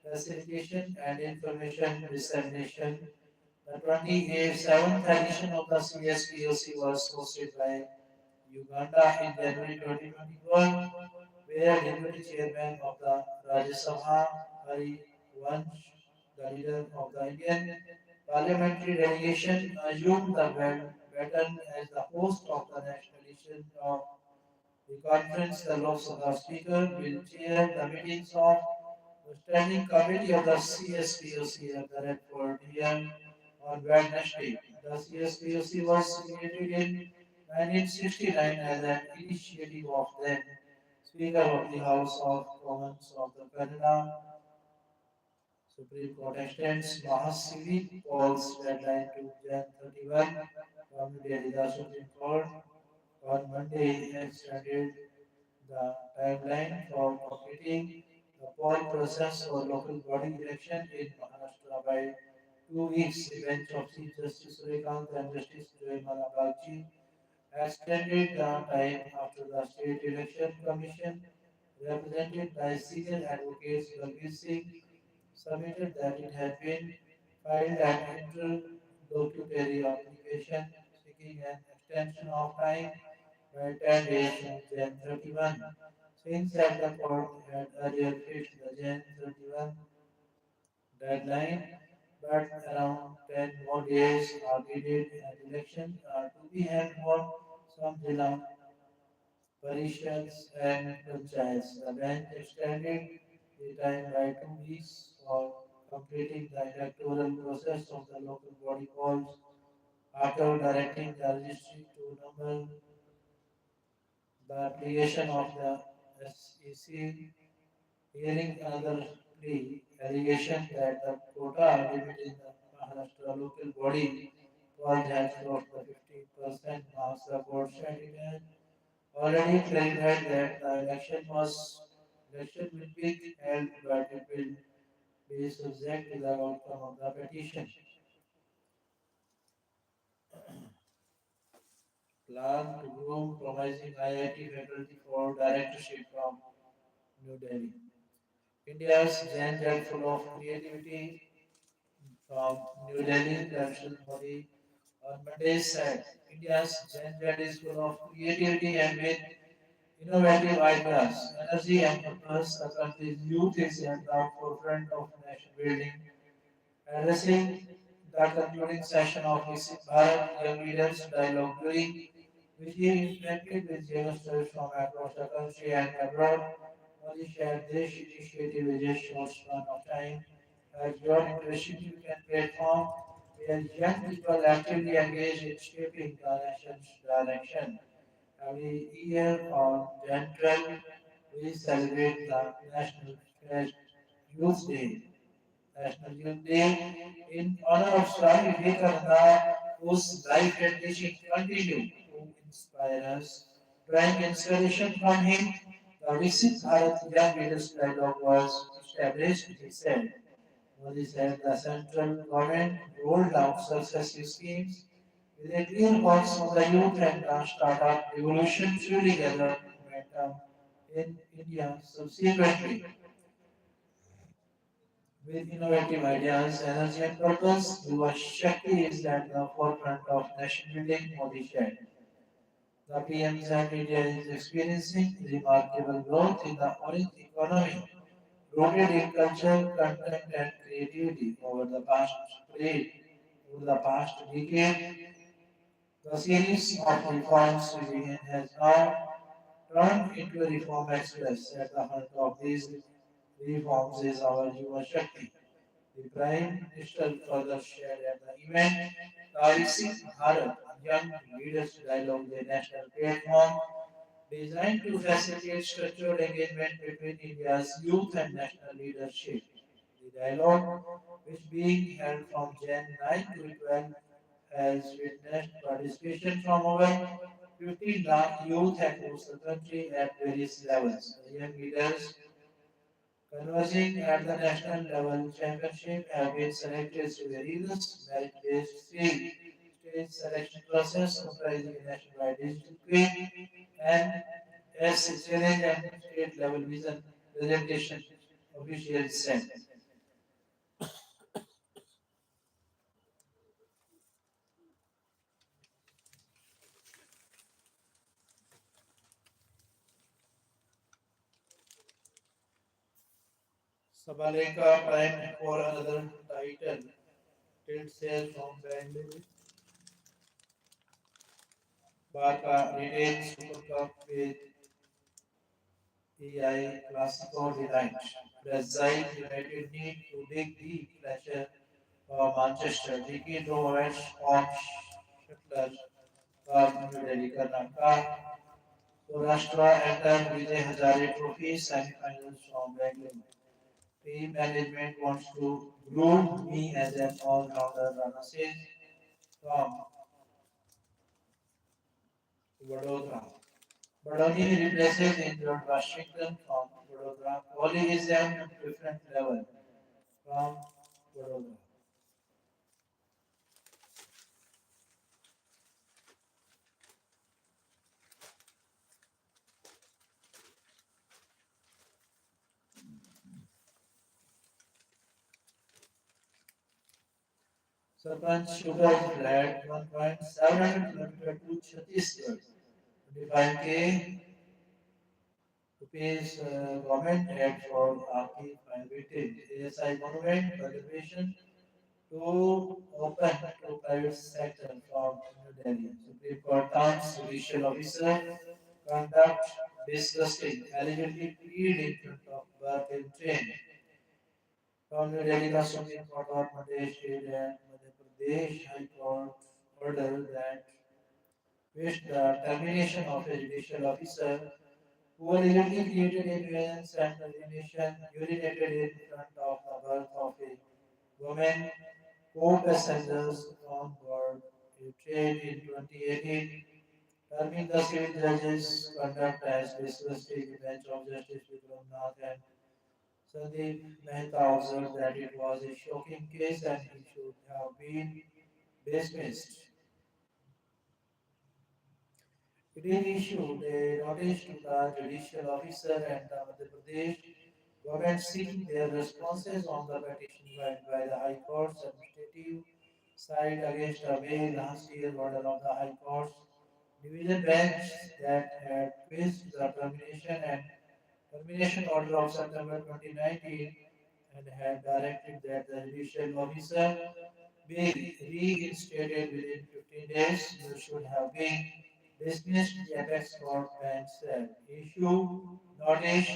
facilitation, and information dissemination. The 27th edition of the CSPOC was hosted by Uganda in January 2021, where Deputy Chairman of the Rajya Sabha, Hari Vansh, the leader of the Indian parliamentary delegation, assumed the baton as the host of the national edition of the conference. The Lok Sabha Speaker will chair the meetings of the Standing Committee of the CSPOC at the Red Fort here on Wednesday. The CSPOC was created in 1969 as an initiative of then Speaker of the House of Commons of the Canada. Supreme Court extends Mahasivit Paul's deadline to Jan 31 from New Delhi. The Supreme Court on Monday extended the timeline for completing the poll process for local body election in Maharashtra by 2 weeks. The bench of Chief Justice Surikant and Justice Joymala Bagchi extended the time after the State Election Commission, represented by senior advocates Balbir Singh, submitted that it had been filed an interlocutory application seeking an extension of time by 10 days from Jan 31. Since that the court had earlier fixed the Jan 31 deadline, but around 10 more days are needed and elections are to be held for some Jilla Parishads and Panchayats. The bench extended the time by 2 weeks for completing the electoral process of the local body polls. After directing the registry to number the application of the SEC, hearing another plea allegation that the quota limit in the Maharashtra local body poll has crossed the 50% mark. The court said it had already clarified that the election will be held, but it will be subject to the outcome of the petition. Plan to groom promising IIT faculty for directorship from New Delhi. India's Gen Z full of creativity from New Delhi, President Modi on Monday said India's Gen Z is full of creativity and with innovative ideas, energy and purpose. The country's youth is at the forefront of nation building. Addressing the concluding session of Visit Bharat Young Leaders Dialogue, during which he interacted with youngsters from across the country and abroad, Modi shared this initiative is a short span of time has brought into a significant platform where young people actively engage in shaping the nation's direction. Every year on Jan 12, we celebrate the Fest Youth Day. National Youth Day in honor of Swami Vivekananda, whose life and teaching continue to inspire us. Drawing inspiration from him, the Visit Bharat Young Leaders Dialogue was established, he said. Modi said the central government rolled out successive schemes with a clear focus on the youth and the startup revolution fueling gathered momentum in India subsequently. With innovative ideas, energy and purpose, Yuva Shakti is at the forefront of nation building, Modi said. The PM said India is experiencing remarkable growth in the orange economy, rooted in culture, content, and creativity decade. Over the past decade, the series of reforms we began has now turned into a reform express. At the heart of these reforms is our Yuva Shakti. The Prime Minister further shared at the event, the Visit Bharat Young Leaders Dialogue, the national platform designed to facilitate structured engagement between India's youth and national leadership. The dialogue, which being held from Jan 9 to 12, has witnessed participation from over 15 lakh youth across the country at various levels. The young leaders conversing at the national level championship have been selected through a rigorous merit-based stage selection process comprising a nationwide digital quiz and as challenge and state level vision presentation officials said. Sabaleka primed for another title. Tilt sales from Bangalore. Barca retains Super Cup with AI Classico delight. Brazil United need to dig deep pressure for Manchester. Dicky Drovers on Shuttler from New Delhi, Karnataka. Saurashtra entered Vijay Hazare Trophy semi-finals from Bangalore. Team management wants to groom me as an all-rounder, Rana says from Vadodara. Badoni replaces injured Washington from Vadodara. Kohli is on a different level from Vadodara. Sarpanch shooters fled 1.700 km to Chhattisgarh. 25K rupees government aid for Aki prohibited ASI monument preservation to open to private sector from New Delhi. Supreme Court terms judicial officer conduct disgusting, allegedly plead in front of Berlin train. From New Delhi, the Supreme Court of Madhya State and Madhya Pradesh High Court ordered that wished the termination of a judicial officer who allegedly created a nuisance and urinated in front of the berth of a woman co-passengers on board a train in 2018, terming the civil judge's conduct as disgusting. The bench of Justice Vikramnath and Sandeep Mehta observed that it was a shocking case and he should have been dismissed. It issued a notice to the judicial officer and the Madhya Pradesh government seeking their responses on the petition filed by the High Court's administrative side against a May last year order of the High Court's division bench that had quashed the termination order of September 2019 and had directed that the judicial officer be reinstated within 15 days. You should have been dismissed, the apex court bench said. Issue notice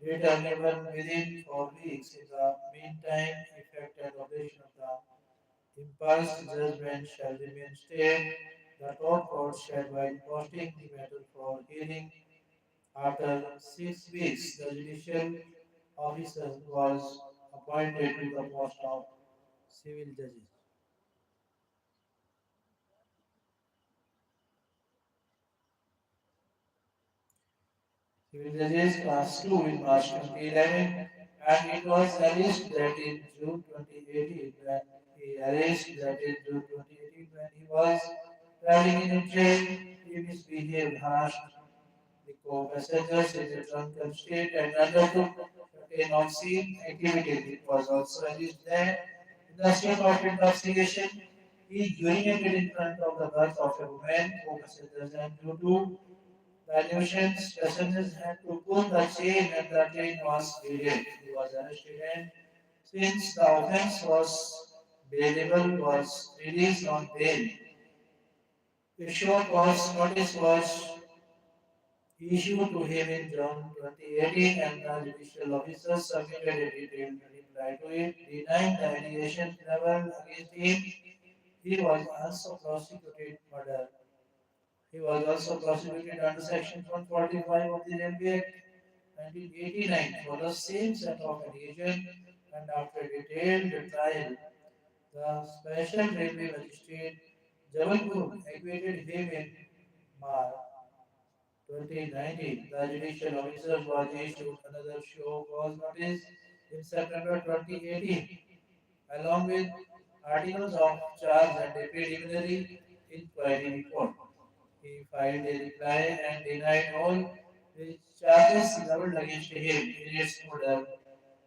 returnable within 4 weeks. In the meantime, effect and operation of the impulse judgment shall remain stayed. The top court said while posting the matter for hearing after 6 weeks, the judicial officer was appointed to the post of civil judges. Civil judges class 2 in March 2011, and it was alleged that in June 2018 when he was traveling in a train, he misbehaved, harshed the co-passengers in a drunken state and undertook certain obscene activities. It was also alleged that in the state of intoxication, he urinated in front of the berth of a woman co-passengers and due to the nuisance passengers had to pull the chain and the train was delayed. He was arrested and since the offense was bailable was released on bail. A short cause notice was issued to him in June 2018 and the judicial officer submitted a detailed reply to it, denying the allegations leveled against him. He was also prosecuted murder. He was also prosecuted under Section 145 of the Railway Act 1989 for the same set of allegations and after a detailed trial, the Special Railway Magistrate Jabalpur acquitted him in March 2019. The judicial officer was issued another show cause notice in September 2018, along with articles of charge and a preliminary inquiry report. He filed a reply and denied all the charges leveled against him. In its order,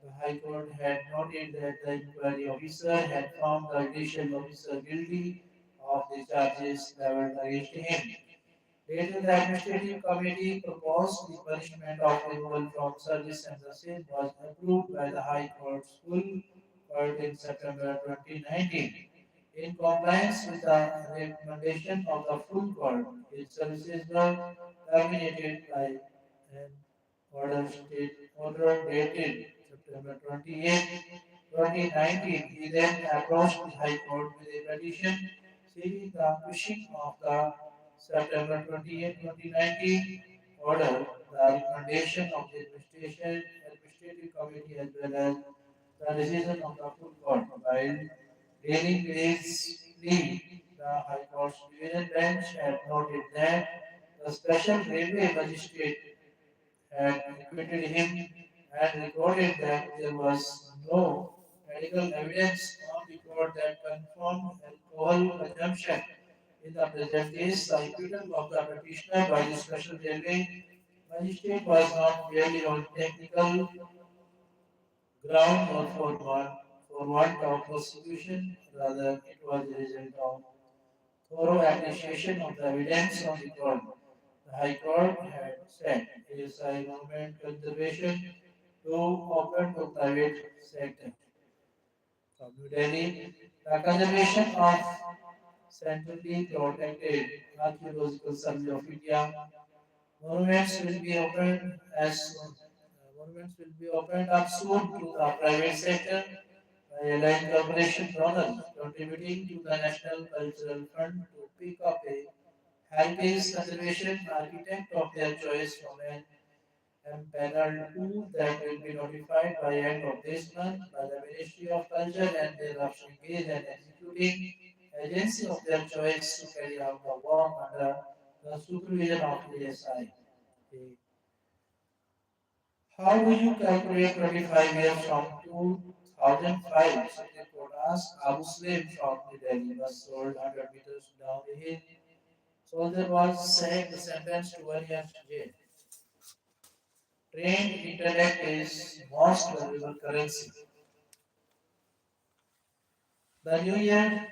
the High Court had noted that the inquiry officer had found the judicial officer guilty of the charges leveled against him. Later, the administrative committee proposed the punishment of removal from service and the same was approved by the High Court's full court in September 2019. In compliance with the recommendation of the full court, his services were terminated by an order dated September 28, 2019. He then approached the High Court with a petition seeking the pushing of the September 2019 order, the recommendation of the administrative committee as well as the decision of the full court. While dealing with his plea, the High Court's division bench had noted that the special railway magistrate had acquitted him and recorded that there was no medical evidence on record that confirmed alcohol consumption. In the present case, the acquittal of the petitioner by the special railway magistrate was not merely on technical ground or for want of prosecution, rather it was a result of thorough appreciation of the evidence on record. The High Court had said ASI government conservation to open to private sector. From New Delhi, the conservation of centrally protected archaeological survey of India monuments will be opened as soon. Monuments will be opened up soon to the private sector by allied corporation donors, contributing to the National Cultural Fund to pick up a heritage conservation architect of their choice from an empaneled pool that will be notified by end of this month by the Ministry of Culture and thereafter engage an executing agency of their choice to carry out the work under the supervision of ASI. How do you calculate 25 years from 2005? Supreme Court asked Abu Slim from the Delhi was sold 100 meters down the hill. Soldier was sacked, sentenced to 1 year jail. Trained intellect is most valuable currency. The new year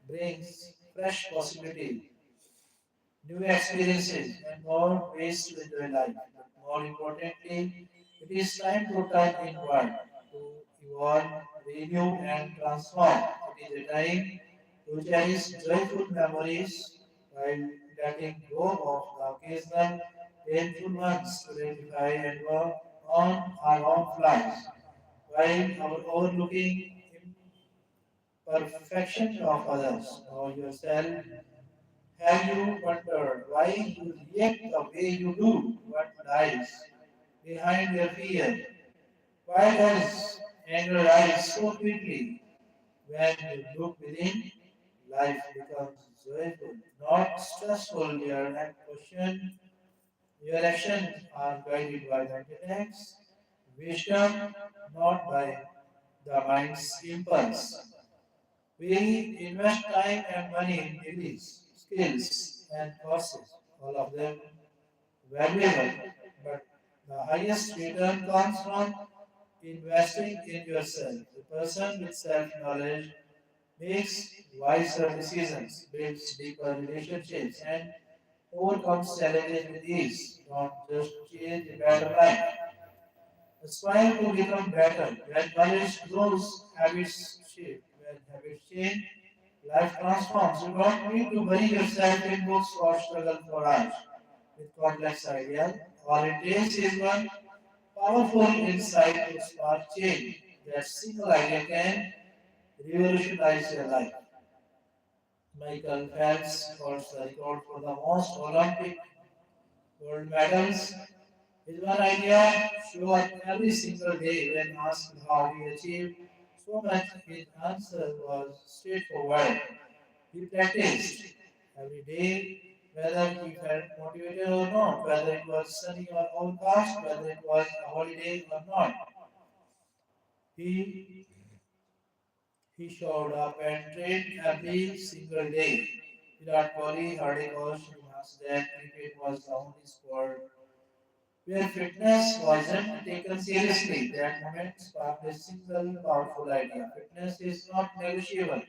brings fresh possibilities, new experiences, and more ways to enjoy life. But more importantly, it is time to turn inward, to evolve, renew, and transform. It is a time to cherish joyful memories while letting go of the occasional painful ones to rectify and work on our own flaws while overlooking imperfection of others. Know yourself. Have you wondered why you react the way you do? What lies behind your fear? Why does anger rise so quickly? When you look within, life becomes joyful, not stressful. Your actions are guided by the intellect's wisdom, not by the mind's impulse. We invest time and money in degrees, skills, and courses, all of them valuable, but the highest return comes from investing in yourself. The person with self knowledge makes wiser decisions, builds deeper relationships, and overcomes challenges with ease. Don't just change a better life. Aspire to become better. When knowledge grows, habits shape. When habits change, life transforms. You don't need to bury yourself in books or struggle for hours with complex ideas. All it takes is one powerful insight to spark change. That single idea can revolutionize your life. Michael Phelps holds the record for the most Olympic gold medals. His one idea showed up every single day when asked how he achieved so much. His answer was straightforward. He practiced every day, whether he felt motivated or not, whether it was sunny or overcast, whether it was a holiday or not. He, he showed up and trained every single day. Virat Kohli heard a question once that cricket was the only sport where fitness wasn't taken seriously. That moment sparked a single powerful idea. Fitness is not negotiable.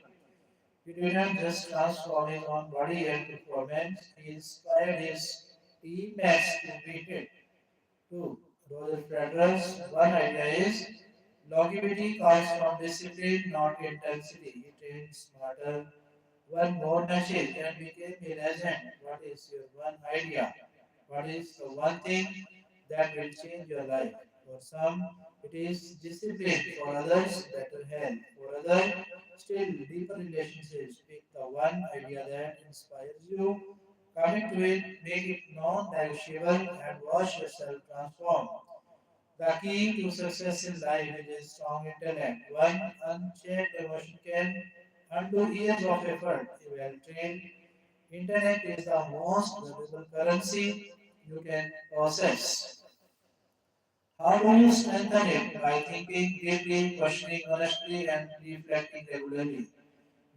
He didn't just transform his own body and performance, he inspired his teammates to beat it too. Roger Federer's one idea is longevity comes from discipline, not intensity. He trained smarter, won more matches, and became a legend. What is your one idea? What is the one thing that will change your life? For some, it is discipline. For others, better health. For others, still deeper relationships. Pick the one idea that inspires you. Commit to it, make it non-negotiable, and watch yourself transform. The key to success in life is a strong intellect. One unchecked emotion can undo years of effort. A well-trained intellect is the most valuable currency you can possess. How do you strengthen it? By thinking deeply, questioning honestly, and reflecting regularly.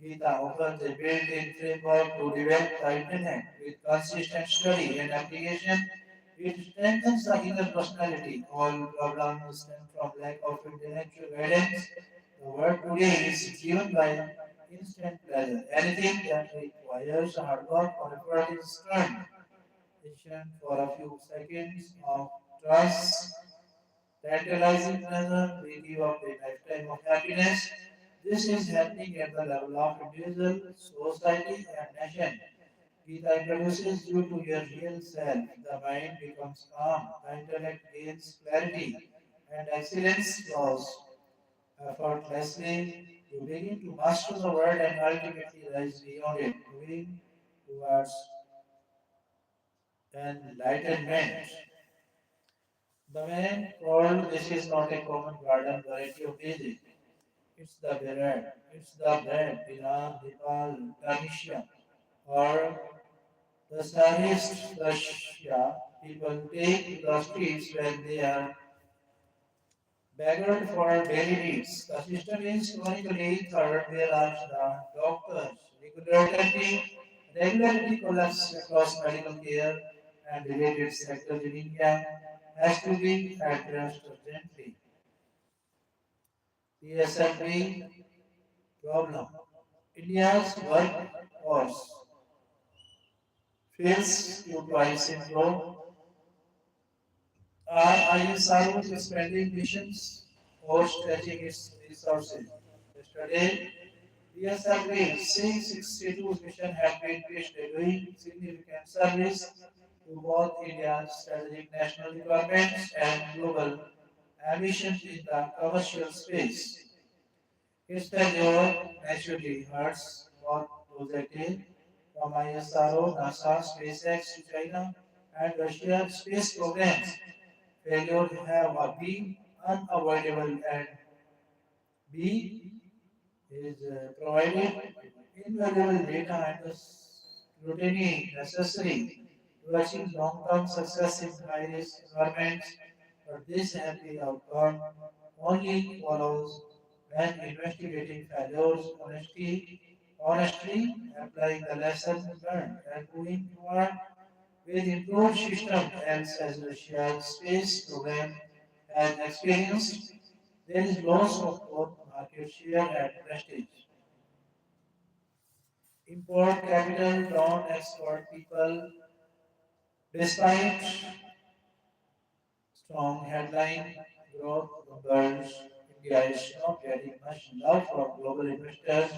Gita offers a built-in framework to develop the intellect. With consistent study and application, it strengthens the inner personality. All problems stem from lack of intellectual guidance. The world today is driven by instant pleasure. Anything that requires hard work or effort is turned patient for a few seconds of trust, tantalizing pleasure, we give up a lifetime of happiness. This is happening at the level of individual, society, and nation. Gita introduces you to your real self. The mind becomes calm, the intellect gains clarity, and excellence flows effortlessly. You begin to master the world and ultimately rise beyond it, moving towards enlightenment. The man called this is not a common garden variety of music. It's the bread. It's the bread, Iran, Nepal, Tunisia, or the Tsarist Russia. People take to the streets when they are beggared for daily needs. The system is chronically third, whereas the doctors regularly collapse across medical care and related sectors in India has to be addressed urgently. PSLV problem. India's workforce fails to twice syndrome. Are ISROs expanding missions or stretching its resources? Yesterday, PSLV 662 mission had been pitched doing significant service to both India's strategic national requirements and global ambitions in the commercial space. Its failure naturally hurts both projects from ISRO, NASA, SpaceX to China, and Russia space programs. Failure have a B unavoidable and B is provided invaluable data and the scrutiny necessary to achieve long-term success in high-risk environments. But this happy outcome only follows when investigating failures honestly applying the lesson learned and moving forward with improved system else as Russia's space program has experienced. There is loss of both market share and prestige. Import capital, don't export people. Despite strong headline growth numbers, India is not getting much love from global investors.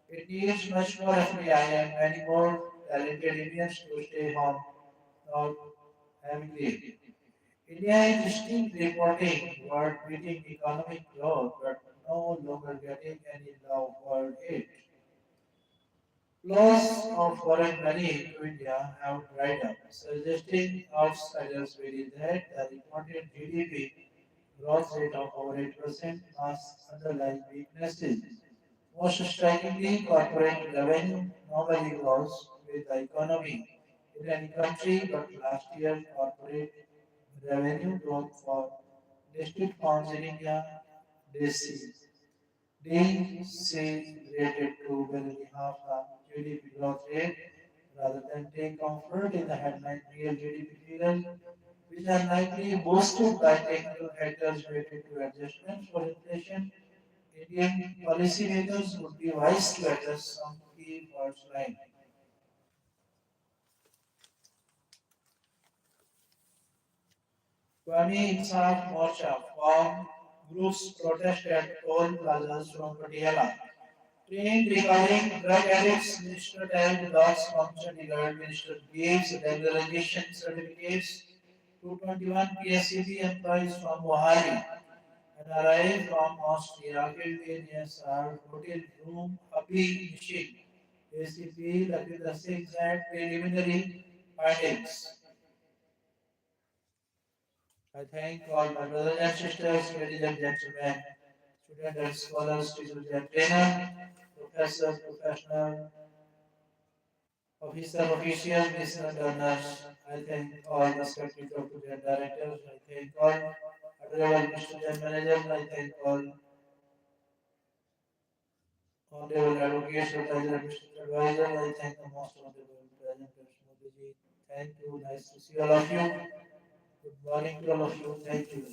It needs much more FDI and many more talented Indians to stay home, not emigrate. India is still reporting world-beating economic growth, but no longer getting any love for it. Flows of foreign money to India have dried up, suggesting outsiders believe that the reported GDP growth rate of over 8% masks underlying weaknesses. Most strikingly, corporate revenue normally grows with the economy in any country, but last year corporate revenue growth for listed firms in India dece- decelerated to barely half the GDP growth rate rather than take comfort in the headline real GDP figures, which are likely boosted by technical factors related to adjustments for inflation. Indian policymakers would be wise to address some key faults line. Kwame Insaf Morcha formed groups protest at toll plazas from Patiala. Trained regarding drug addicts, Minister tells dogs from Chandigarh. Minister gives regularization certificates to 21 PSCB employees from Mohali. And arrived from Austria, killed in SR hotel room, Abhi machine. ACP Lakinder Singh had preliminary findings. I thank all my brothers and sisters, ladies and gentlemen, students and scholars, teachers and trainer, professors, professional, officer, officials, listeners, learners. I thank all respected doctors and directors. I thank all adorable student managers. I thank all honorable advocates, advisor, administrative advisor. I thank the most honorable presenters, Modi ji. Thank you. Nice to see all of you. Good morning to all of you. Thank you.